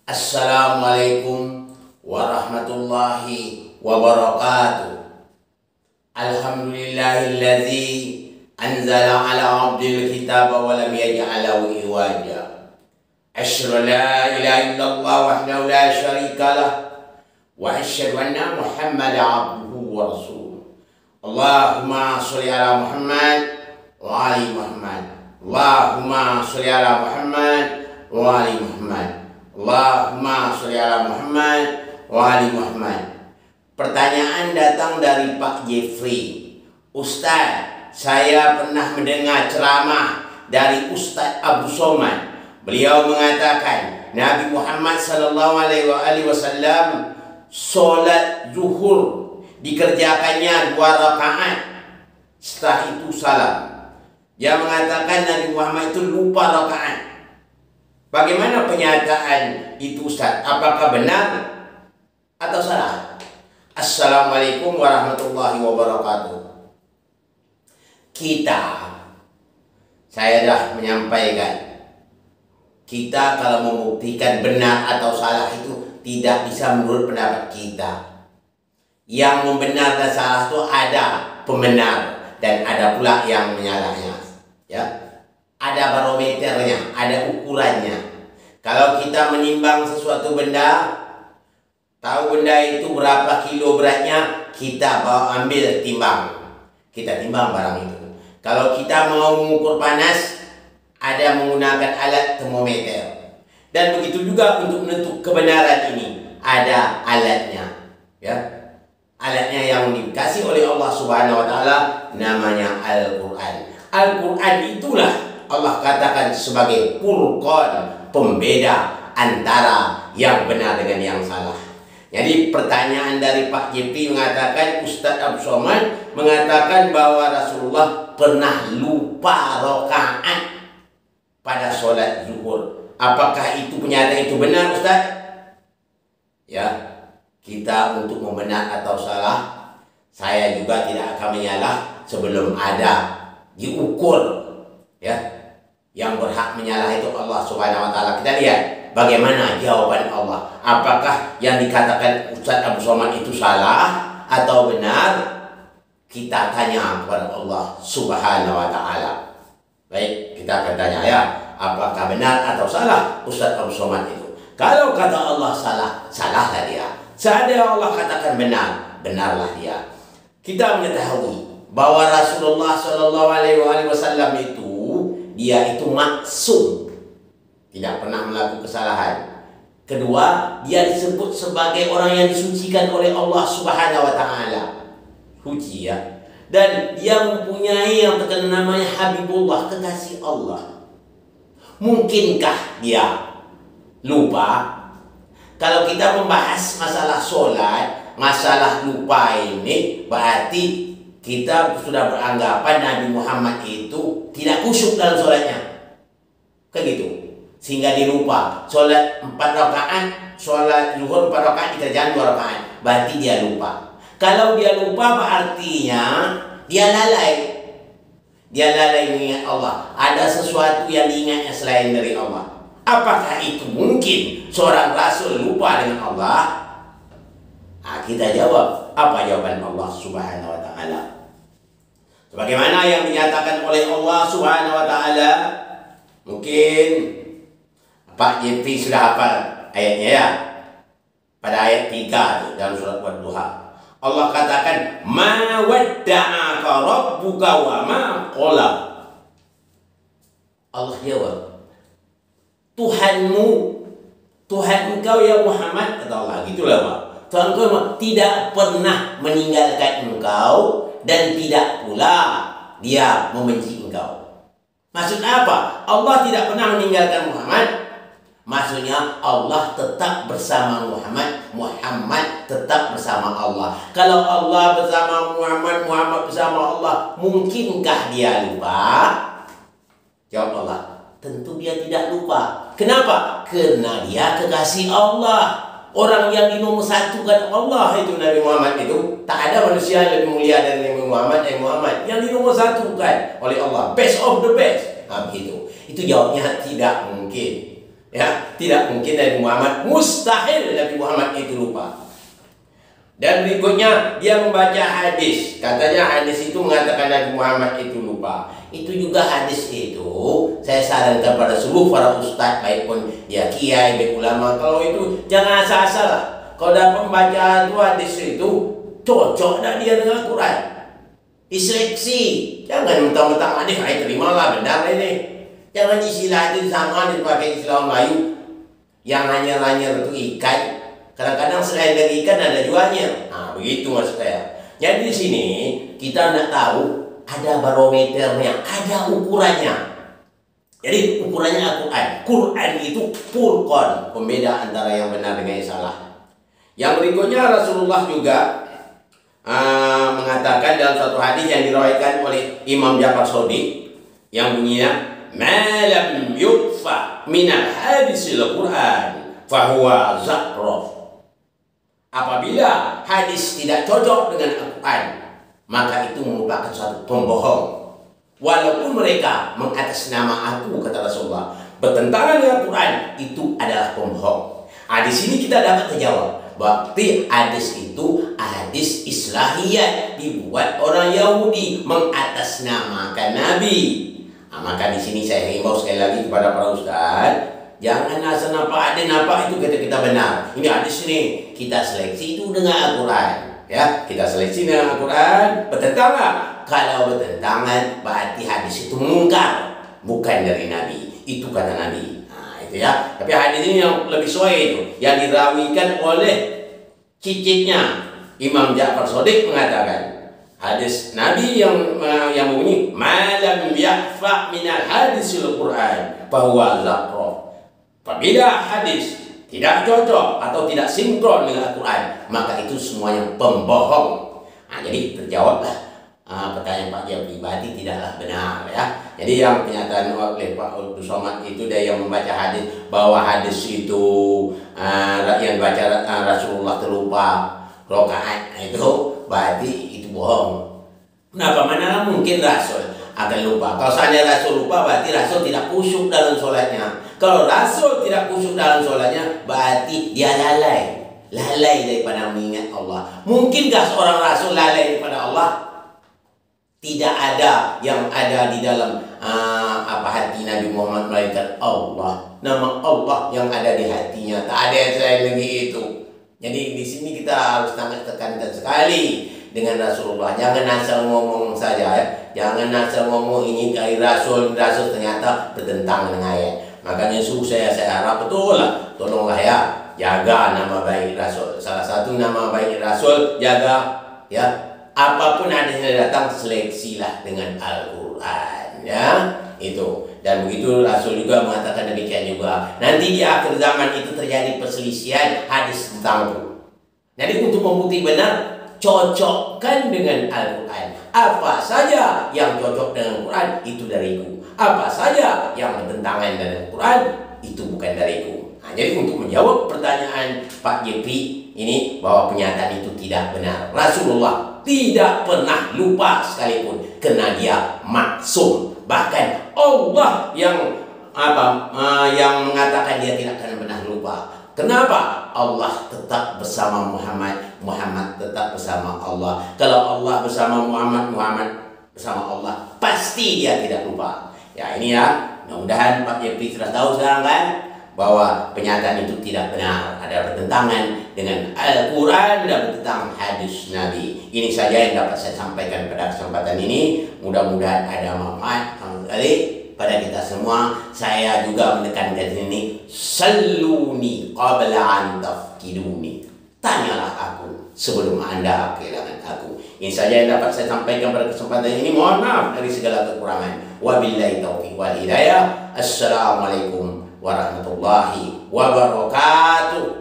Assalamualaikum warahmatullahi wabarakatuh. Alhamdulillahilladzi anzala ala abdil kitaba wa lam yaj'alahu iwaja. Asyhadu an la ilaha illallah wahdahu la syarika lah wa asyhadu anna Muhammadan abduhu wa rasuluh. Allahumma sholli ala Muhammad wa ali Muhammad. Allahumma sholli ala Muhammad wa ali Muhammad. Allahumma sholli ala Muhammad wa ali Muhammad. Pertanyaan datang dari Pak Jeffrey. Ustaz, saya pernah mendengar ceramah dari Ustaz Abu Somad. Beliau mengatakan Nabi Muhammad sallallahu alaihi wasallam solat zuhur dikerjakannya 2 rakaat. Setelah itu salam. Dia mengatakan Nabi Muhammad itu lupa rakaat. Bagaimana pernyataan itu Ustaz? Apakah benar atau salah? Assalamualaikum warahmatullahi wabarakatuh. Saya dah menyampaikan, kita kalau membuktikan benar atau salah itu tidak bisa menurut pendapat kita. Yang membenarkan salah itu ada pembenar dan ada pula yang menyalahnya. Ya. Ada barometernya, ada ukurannya. Kalau kita menimbang sesuatu benda, tahu benda itu berapa kilo beratnya, kita ambil timbang. Kita timbang barang itu. Kalau kita mau mengukur panas, ada menggunakan alat termometer. Dan begitu juga untuk menentukan kebenaran ini, ada alatnya. Ya. Alatnya yang dikasih oleh Allah Subhanahu wa taala namanya Al-Qur'an. Al-Qur'an itulah Allah katakan sebagai furqan, pembeda antara yang benar dengan yang salah. Jadi pertanyaan dari Pak JP mengatakan, Ustaz Abu Somad mengatakan bahwa Rasulullah pernah lupa rakaat pada sholat zuhur. Apakah itu pernyataan itu benar, Ustaz? Ya, kita untuk membenar atau salah, saya juga tidak akan menyalah sebelum ada diukur. Ya, yang berhak menyalah itu Allah Subhanahu wa taala. Kita lihat bagaimana jawaban Allah. Apakah yang dikatakan Ustaz Abu Somad itu salah atau benar? Kita tanya kepada Allah Subhanahu wa taala. Baik, kita akan tanya ya, apakah benar atau salah Ustaz Abu Somad itu? Kalau kata Allah salah, salahlah dia. Seandainya Allah katakan benar, benarlah dia. Kita mengetahui bahwa Rasulullah sallallahu alaihi wasallam itu dia itu maksum, tidak pernah melakukan kesalahan. Kedua, dia disebut sebagai orang yang disucikan oleh Allah Subhanahu wa taala. Suci ya. Dan dia mempunyai yang terkenal namanya Habibullah, kekasih Allah. Mungkinkah dia lupa? Kalau kita membahas masalah sholat, masalah lupa ini berarti kita sudah beranggapan Nabi Muhammad itu tidak khusyuk dalam sholatnya. Kan gitu. Sehingga dia lupa. Sholat 4 rakaat, sholat zuhur 4 rakaat dikerjakan 2 rakaat. Berarti dia lupa. Kalau dia lupa artinya dia lalai. Dia lalai mengingat Allah. Ada sesuatu yang diingatnya selain dari Allah. Apakah itu mungkin seorang Rasul lupa dengan Allah? Nah, kita jawab. Apa jawaban Allah Subhanahu wa ta'ala? Sebagaimana yang dinyatakan oleh Allah Subhanahu wa taala. Mungkin Pak JP sudah hafal ayatnya ya. Pada ayat 3 dalam surat Wadduha. Allah katakan, "Ma wadda'aka rabbuka wa ma qala." Allah jawab, Tuhan engkau ya Muhammad, kata Allah, gitulah Pak. Tuhan engkau tidak pernah meninggalkan engkau dan tidak pula dia membenci engkau. Maksudnya apa? Allah tidak pernah meninggalkan Muhammad. Maksudnya Allah tetap bersama Muhammad, Muhammad tetap bersama Allah. Kalau Allah bersama Muhammad, Muhammad bersama Allah, mungkinkah dia lupa? Jawab Allah, tentu dia tidak lupa. Kenapa? Karena dia kekasih Allah. Orang yang dinomorsatukan Allah itu Nabi Muhammad itu. Tak ada manusia yang lebih mulia dari Nabi Muhammad. Yang dinomorsatukan oleh Allah. Best of the best. Begitu. Itu jawabnya tidak mungkin. Ya, tidak mungkin Nabi Muhammad, mustahil Nabi Muhammad itu lupa. Dan berikutnya dia membaca hadis. Katanya hadis itu mengatakan Nabi Muhammad itu lupa. Itu juga hadis itu saya sarankan pada seluruh para ustadz, baik pun ya kiai, baik ulama, kalau itu jangan asal-asal lah. Kalau dapat membaca itu hadis itu cocok dah dia dengan Quran. Diseleksi. Jangan mentang-mentang hadis, terimalah benar ini. Jangan istilah itu disamakan dipakai istilah Melayu yang hanya itu ikan. Kadang-kadang selain dari ikan ada jualnya. Nah, begitu maksud saya. Jadi di sini kita tidak tahu ada barometernya, ada ukurannya. Jadi ukurannya Al-Quran. Quran itu furqan, pembeda antara yang benar dengan yang salah. Yang berikutnya Rasulullah juga mengatakan dalam satu hadis yang diriwayatkan oleh Imam Ja'far Shadiq yang bunyinya, "Ma lam yudfa minal hadisil Quran fahuwa zakraf." Apabila hadis tidak cocok dengan Al-Quran, maka itu merupakan suatu pembohong. Walaupun mereka mengatasnama aku, kata Rasulullah, bertentangan dengan Al-Quran, itu adalah pembohong. Di sini kita dapat terjawab, berarti hadis itu hadis islahiyat, dibuat orang Yahudi mengatasnamakan Nabi. Maka di sini saya himbau sekali lagi kepada para ustaz, jangan asal nampak itu kita benar. Ini hadis ini kita seleksi itu dengan Al-Quran, ya kita seleksi dengan Al-Quran. Bertentangan? Kalau bertentangan berarti hadis itu mungkar, bukan dari Nabi. Itu kata Nabi. Nah itu ya. Tapi hadis ini yang lebih sesuai itu, yang dirawikan oleh cicitnya Imam Ja'far Shadiq mengatakan. Hadis Nabi yang bunyi, "Malam ya'fa minal hadisil Quran bahwa zakraf." Apabila hadis tidak cocok atau tidak sinkron dengan Al-Quran, maka itu semuanya pembohong. Jadi terjawablah pertanyaan Pak Dia pribadi tidaklah benar ya. Jadi yang pernyataan oleh Pak Abdul Somad itu dia yang membaca hadis bahwa hadis itu yang baca Rasulullah terlupa rakaat itu berarti itu bohong. Kenapa? Mana mungkin Rasul akan lupa? Kalau seandainya Rasul lupa, berarti Rasul tidak khusyuk dalam sholatnya. Kalau Rasul tidak khusyuk dalam sholatnya, berarti dia lalai daripada mengingat Allah. Mungkinkah seorang Rasul lalai daripada Allah? Tidak ada yang ada di dalam hati Nabi Muhammad melainkan Allah. Nama Allah yang ada di hatinya, tak ada yang selain lagi itu. Jadi di sini kita harus sangat tekankan sekali dengan Rasulullah. Jangan asal ngomong saja ya. Jangan asal ngomong ini dari Rasul ternyata bertentangan dengan ayat. Makanya saya harap betul lah, tolonglah ya, jaga nama baik Rasul. Salah satu nama baik Rasul, jaga ya. Apapun hadisnya datang, seleksilah dengan Al-Quran ya. Itu. Dan begitu Rasul juga mengatakan demikian juga. Nanti di akhir zaman itu terjadi perselisihan hadis tentang itu. Jadi untuk membukti benar, cocokkan dengan Al-Quran. Apa saja yang cocok dengan Al-Quran itu dariku. Apa saja yang bertentangan dengan Al-Quran itu bukan dariku. Jadi untuk menjawab pertanyaan Pak Jepri ini bahwa pernyataan itu tidak benar. Rasulullah tidak pernah lupa sekalipun karena dia maksum. Bahkan Allah yang mengatakan dia tidak akan pernah lupa. Kenapa? Allah tetap bersama Muhammad, Muhammad tetap bersama Allah. Kalau Allah bersama Muhammad, Muhammad bersama Allah, pasti dia tidak lupa. Ya ini ya, mudah-mudahan Pak Jepri sudah tahu sekarang kan bahwa pernyataan itu tidak benar, ada bertentangan dengan Al-Quran dan bertentangan hadis Nabi. Ini saja yang dapat saya sampaikan pada kesempatan ini. Mudah-mudahan ada manfaat sekali pada kita semua. Saya juga menekankan ini, saluni qabla an tafkiduni. Tanyalah aku sebelum Anda kehilangan aku. Ini saja yang dapat saya sampaikan pada kesempatan ini. Mohon maaf dari segala kekurangan. Wabillahi taufiq wal hidayah. Assalamualaikum warahmatullahi wabarakatuh.